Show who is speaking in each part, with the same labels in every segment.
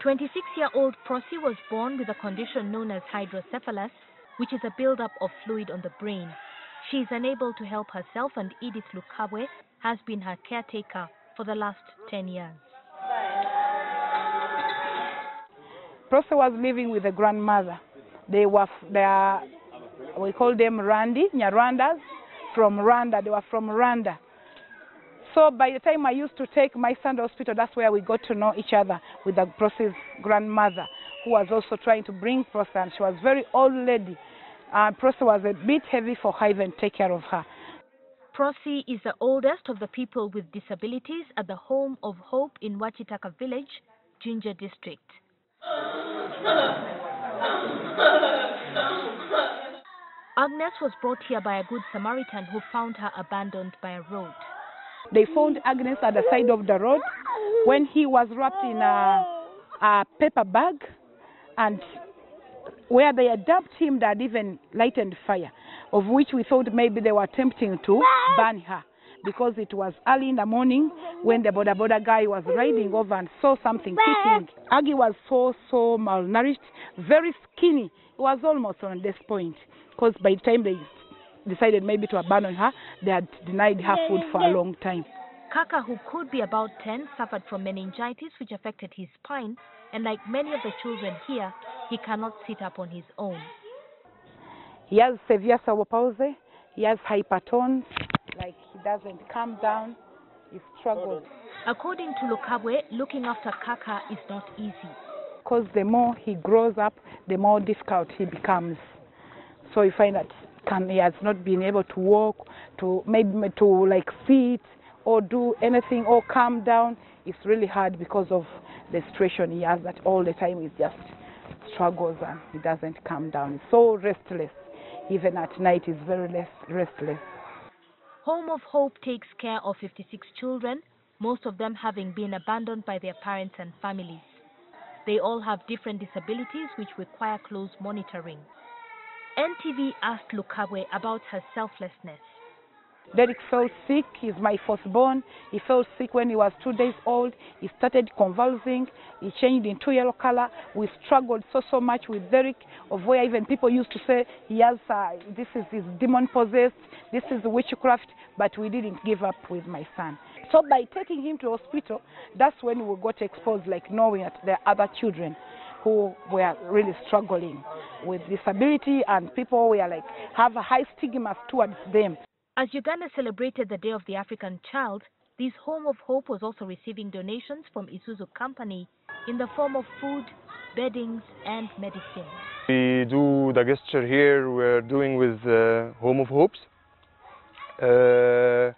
Speaker 1: 26-year-old Prosi was born with a condition known as hydrocephalus, which is a buildup of fluid on the brain. She is unable to help herself, and Edith Lukabwe has been her caretaker for the last 10 years.
Speaker 2: Prosi was living with a grandmother. We call them Nyarandas, from Rwanda. They were from Rwanda. So by the time I used to take my son to the hospital, that's where we got to know each other with the Prosi's grandmother, who was also trying to bring Prosi, and she was a very old lady. Prosi was a bit heavy for her even take care of her.
Speaker 1: Prosi is the oldest of the people with disabilities at the Home of Hope in Wakitaka village, Jinja district. Agnes was brought here by a good Samaritan who found her abandoned by a road.
Speaker 2: They found Agnes at the side of the road when he was wrapped in a paper bag, and where they had dumped him, they had even lighted fire, of which we thought maybe they were attempting to burn her, because it was early in the morning when the boda guy was riding over and saw something kicking. Aggie was so malnourished, very skinny. It was almost on this point, because by the time they decided maybe to abandon her, they had denied her food for a long time.
Speaker 1: Kaka, who could be about 10, suffered from meningitis, which affected his spine, and like many of the children here, he cannot sit up on his own.
Speaker 2: He has severe cerebral palsy, he has hypertone, like he doesn't calm down, he struggles.
Speaker 1: According to Lukabwe, looking after Kaka is not easy.
Speaker 2: Because the more he grows up, the more difficult he becomes. So you find that he has not been able to walk, to like sit or do anything or calm down. It's really hard because of the situation he has, that all the time he just struggles and he doesn't calm down. He's so restless. Even at night he's very restless.
Speaker 1: Home of Hope takes care of 56 children, most of them having been abandoned by their parents and families. They all have different disabilities which require close monitoring. NTV asked Lukabwe about her selflessness.
Speaker 2: Derek felt sick. He's my firstborn. He felt sick when he was 2 days old. He started convulsing. He changed into yellow color. We struggled so much with Derek, of where even people used to say he has this is his demon possessed, this is witchcraft, but we didn't give up with my son. So by taking him to hospital, that's when we got exposed, like knowing that there are other children who were really struggling with disability, and people were like have a high stigma towards them.
Speaker 1: As Uganda celebrated the Day of the African Child, this Home of Hope was also receiving donations from Isuzu Company in the form of food, beddings, and medicine.
Speaker 3: We do the gesture here we're doing with Home of Hopes, where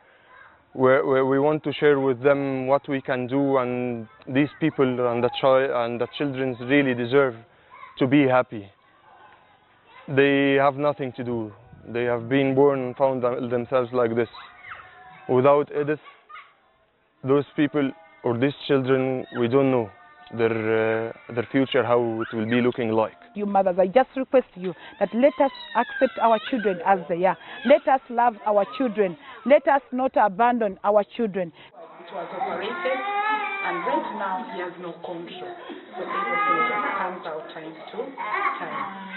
Speaker 3: we want to share with them what we can do, and these people and the children really deserve to be happy. They have nothing to do. They have been born and found themselves like this. Without Edith, those people or these children, we don't know their future, how it will be looking like.
Speaker 2: You mothers, I just request you that let us accept our children as they are. Let us love our children. Let us not abandon our children. It was operated, and right now he has no control. So everything just comes out time to time.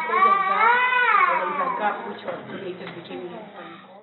Speaker 2: Because of that, there is a gap which was created between him and